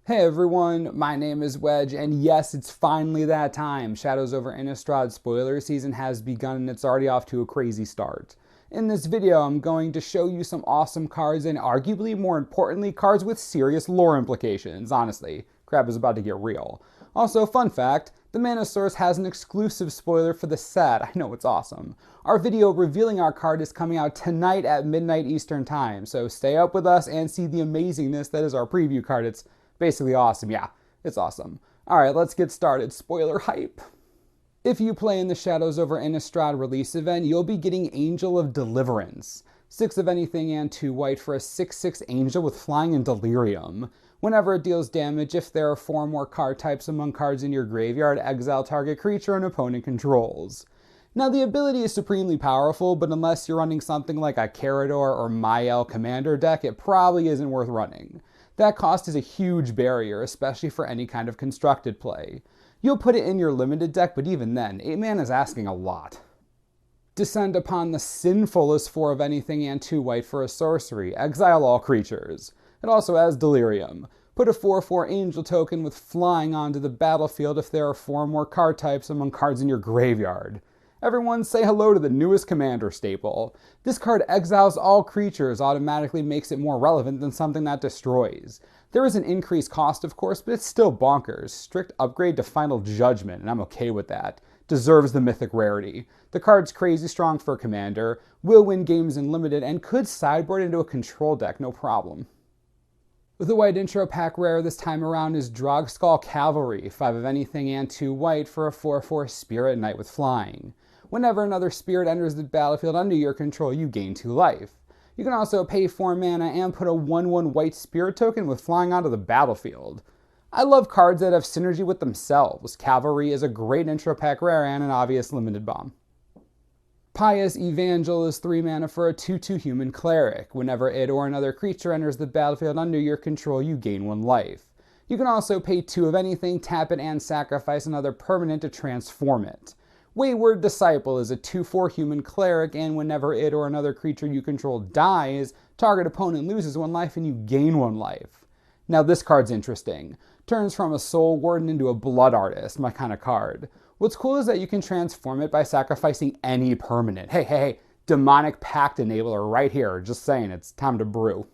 Hey everyone, my name is Wedge, and yes, it's finally that time. Shadows over Innistrad spoiler season has begun and it's already off to a crazy start. In this video, I'm going to show you some awesome cards and arguably more importantly, cards with serious lore implications. Honestly, crap is about to get real. Also, fun fact, the Mana Source has an exclusive spoiler for the set. I know, it's awesome. Our video revealing our card is coming out tonight at midnight Eastern time, so stay up with us and see the amazingness that is our preview card. It's basically awesome. Yeah, it's awesome. Alright, let's get started. Spoiler hype. If you play in the Shadows over Innistrad release event, you'll be getting Angel of Deliverance. 6 of anything and 2 white for a 6/6 Angel with flying and delirium. Whenever it deals damage, if there are 4 more card types among cards in your graveyard, exile target creature an opponent controls. Now the ability is supremely powerful, but unless you're running something like a Carador or Mael commander deck, it probably isn't worth running. That cost is a huge barrier, especially for any kind of constructed play. You'll put it in your limited deck, but even then, 8 mana is asking a lot. Descend upon the Sinful is 4 of anything and 2 white for a sorcery. Exile all creatures. It also has delirium. Put a 4/4 angel token with flying onto the battlefield if there are 4 more card types among cards in your graveyard. Everyone say hello to the newest commander staple. This card exiles all creatures, automatically makes it more relevant than something that destroys. There is an increased cost, of course, but it's still bonkers. Strict upgrade to Final Judgment, and I'm okay with that. Deserves the mythic rarity. The card's crazy strong for a commander, will win games in limited, and could sideboard into a control deck, no problem. With a white intro pack rare this time around is Dropsko Cavalry, 5 of anything and 2 white for a 4/4 Spirit Knight with flying. Whenever another spirit enters the battlefield under your control, you gain 2 life. You can also pay 4 mana and put a 1/1 white spirit token with flying onto the battlefield. I love cards that have synergy with themselves. Cavalry is a great intro pack rare and an obvious limited bomb. Pous Evangel is 3 mana for a 2/2 human cleric. Whenever it or another creature enters the battlefield under your control, you gain 1 life. You can also pay 2 of anything, tap it, and sacrifice another permanent to transform it. Wayward Disciple is a 2/4 human cleric, and whenever it or another creature you control dies, target opponent loses 1 life and you gain 1 life. Now this card's interesting. Turns from a Soul Warden into a Blood Artist, my kind of card. What's cool is that you can transform it by sacrificing any permanent. Hey, Demonic Pact Enabler right here, just saying, it's time to brew.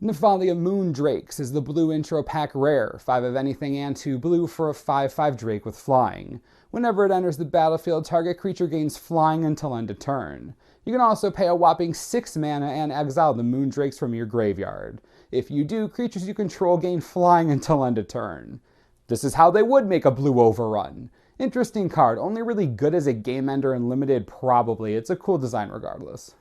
Nephalla Moondrakes is the blue intro pack rare, 5 of anything and 2 blue for a 5/5 Drake with flying. Whenever it enters the battlefield, target creature gains flying until end of turn. You can also pay a whopping 6 mana and exile the Moondrakes from your graveyard. If you do, creatures you control gain flying until end of turn. This is how they would make a blue overrun. Interesting card, only really good as a game ender and limited probably. It's a cool design regardless.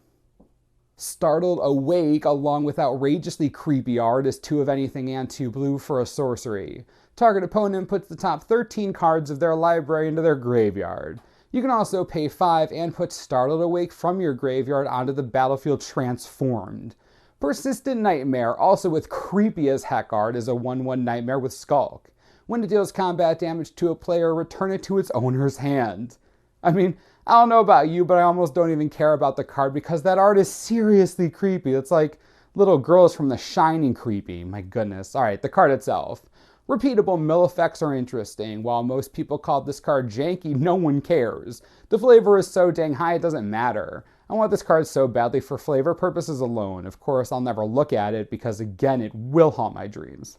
Startled Awake, along with outrageously creepy art, is 2 of anything and 2 blue for a sorcery. Target opponent puts the top 13 cards of their library into their graveyard. You can also pay 5 and put Startled Awake from your graveyard onto the battlefield transformed. Persistent Nightmare, also with creepy as heck art, is a 1/1 nightmare with Skulk. When it deals combat damage to a player, return it to its owner's hand. I mean, I don't know about you, but I almost don't even care about the card because that art is seriously creepy. It's like little girls from The Shining creepy. My goodness. Alright, the card itself. Repeatable mill effects are interesting. While most people call this card janky, no one cares. The flavor is so dang high it doesn't matter. I want this card so badly for flavor purposes alone. Of course, I'll never look at it because again, it will haunt my dreams.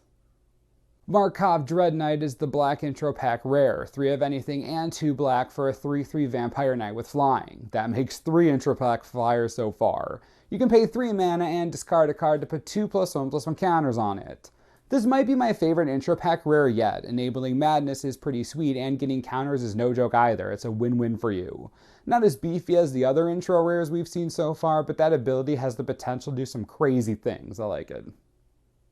Markov Dread Knight is the black intro pack rare, 3 of anything and 2 black for a 3/3 Vampire Knight with flying. That makes 3 intro pack flyers so far. You can pay 3 mana and discard a card to put 2/1/1 counters on it. This might be my favorite intro pack rare yet. Enabling Madness is pretty sweet and getting counters is no joke either. It's a win-win for you. Not as beefy as the other intro rares we've seen so far, but that ability has the potential to do some crazy things. I like it.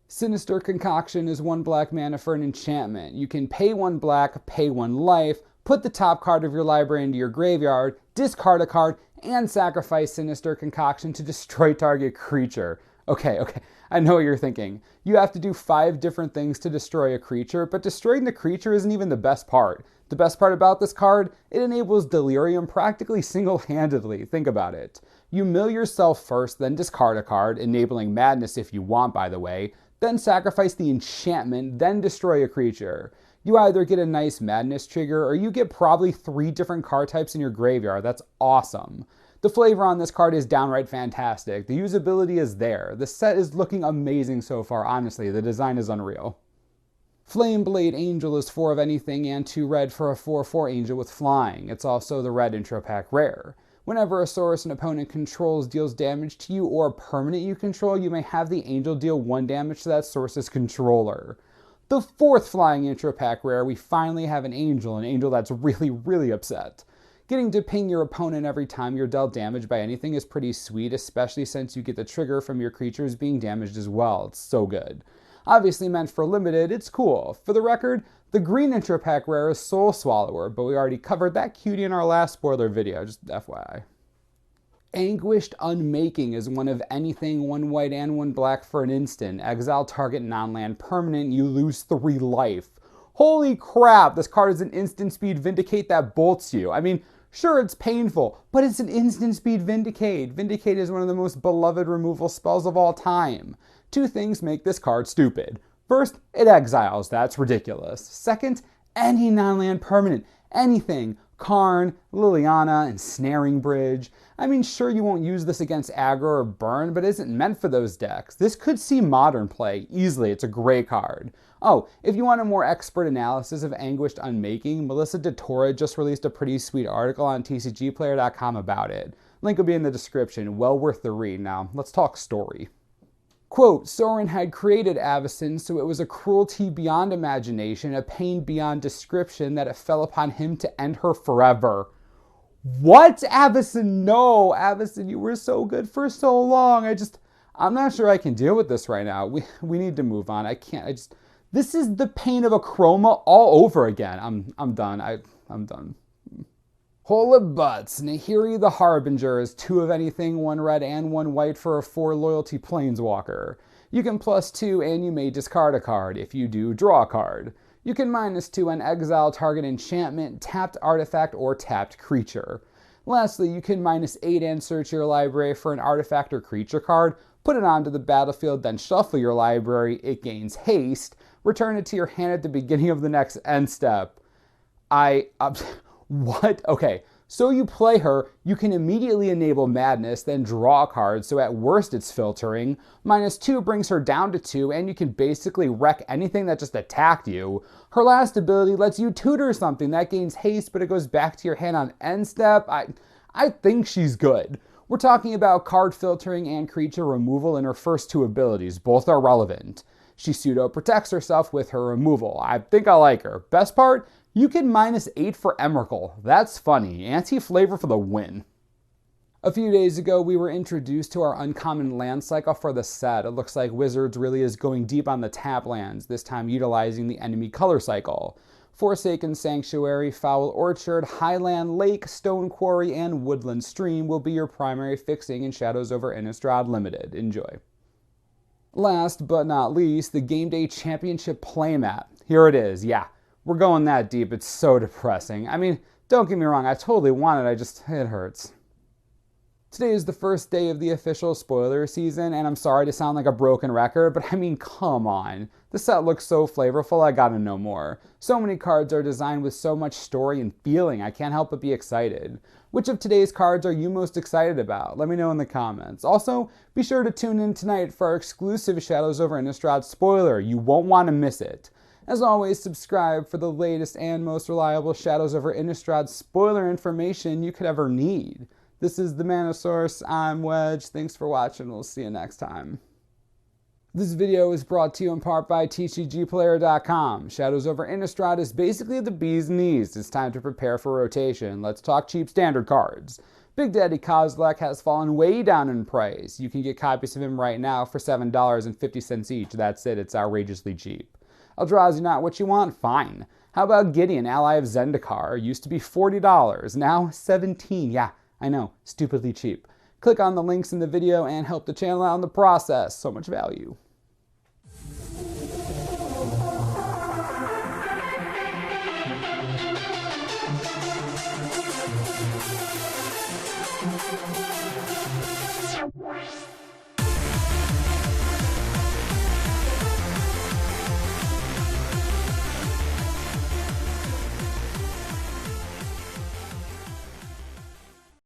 Sinister Concoction is 1 black mana for an enchantment. You can pay 1 black, pay 1 life, put the top card of your library into your graveyard, discard a card, and sacrifice Sinister Concoction to destroy target creature. Okay, I know what you're thinking. You have to do 5 different things to destroy a creature, but destroying the creature isn't even the best part. The best part about this card, it enables delirium practically single-handedly. Think about it. You mill yourself first, then discard a card, enabling Madness if you want, by the way. then sacrifice the enchantment, then destroy a creature. You either get a nice madness trigger or you get probably 3 different card types in your graveyard. That's awesome. The flavor on this card is downright fantastic. The usability is there. The set is looking amazing so far, honestly. The design is unreal. Faneblade Angel is 4 of anything and 2 red for a 4/4 angel with flying. It's also the red intro pack rare. Whenever a source an opponent controls deals damage to you or a permanent you control, you may have the angel deal 1 damage to that source's controller. The 4th flying intro pack rare, we finally have an angel that's really upset. Getting to ping your opponent every time you're dealt damage by anything is pretty sweet, especially since you get the trigger from your creatures being damaged as well. It's so good. Obviously meant for limited, it's cool. For the record, the green intro pack rare is Soul Swallower, but we already covered that cutie in our last spoiler video, just FYI. Anguished Unmaking is 1 of anything, 1 white and 1 black for an instant. Exile target non-land permanent, you lose 3 life. Holy crap, this card is an instant speed Vindicate that bolts you. I mean, sure, it's painful, but it's an instant speed Vindicate. Vindicate is one of the most beloved removal spells of all time. 2 things make this card stupid. First, it exiles. That's ridiculous. Second, any non-land permanent. Anything. Karn, Liliana, and Snaring Bridge. I mean, sure, you won't use this against aggro or burn, but it isn't meant for those decks. This could see modern play easily. It's a great card. Oh, if you want a more expert analysis of Anguished Unmaking, Melissa DeTora just released a pretty sweet article on tcgplayer.com about it. Link will be in the description. Well worth the read. Now, let's talk story. Quote, Sorin had created Avacyn, so it was a cruelty beyond imagination, a pain beyond description, that it fell upon him to end her forever. What? Avacyn, no! Avacyn, you were so good for so long. I'm not sure I can deal with this right now. We need to move on. This is the pain of a chroma all over again. I'm done. I'm done. Holy butts, Nahiri the Harbinger is 2 of anything, 1 red and 1 white for a 4 loyalty planeswalker. You can +2 and you may discard a card. If you do, draw a card. You can -2 and exile target enchantment, tapped artifact, or tapped creature. Lastly, you can -8 and search your library for an artifact or creature card, put it onto the battlefield, then shuffle your library. It gains haste. Return it to your hand at the beginning of the next end step. What? Okay, so you play her, you can immediately enable Madness, then draw a card, so at worst it's filtering. -2 brings her down to 2, and you can basically wreck anything that just attacked you. Her last ability lets you tutor something that gains haste, but it goes back to your hand on end step. I think she's good. We're talking about card filtering and creature removal in her first 2 abilities. Both are relevant. She pseudo-protects herself with her removal. I think I like her. Best part? You can -8 for Emrakul. That's funny. Anti-flavor for the win. A few days ago, we were introduced to our uncommon land cycle for the set. It looks like Wizards really is going deep on the tap lands, this time utilizing the enemy color cycle. Forsaken Sanctuary, Foul Orchard, Highland Lake, Stone Quarry, and Woodland Stream will be your primary fixing in Shadows over Innistrad Limited. Enjoy. Last but not least, the Game Day Championship playmat. Here it is, yeah. We're going that deep, it's so depressing. I mean, don't get me wrong, I totally want it, it hurts. Today is the first day of the official spoiler season, and I'm sorry to sound like a broken record, but I mean, come on. The set looks so flavorful, I gotta know more. So many cards are designed with so much story and feeling, I can't help but be excited. Which of today's cards are you most excited about? Let me know in the comments. Also, be sure to tune in tonight for our exclusive Shadows over Innistrad spoiler. You won't want to miss it. As always, subscribe for the latest and most reliable Shadows over Innistrad spoiler information you could ever need. This is the Mana Source. I'm Wedge. Thanks for watching. We'll see you next time. This video is brought to you in part by tcgplayer.com. Shadows over Innistrad is basically the bee's knees. It's time to prepare for rotation. Let's talk cheap standard cards. Big Daddy Kozilek has fallen way down in price. You can get copies of him right now for $7.50 each. That's it. It's outrageously cheap. Eldrazi not what you want? Fine. How about Gideon, ally of Zendikar? Used to be $40, now $17. Yeah, I know, stupidly cheap. Click on the links in the video and help the channel out in the process. So much value.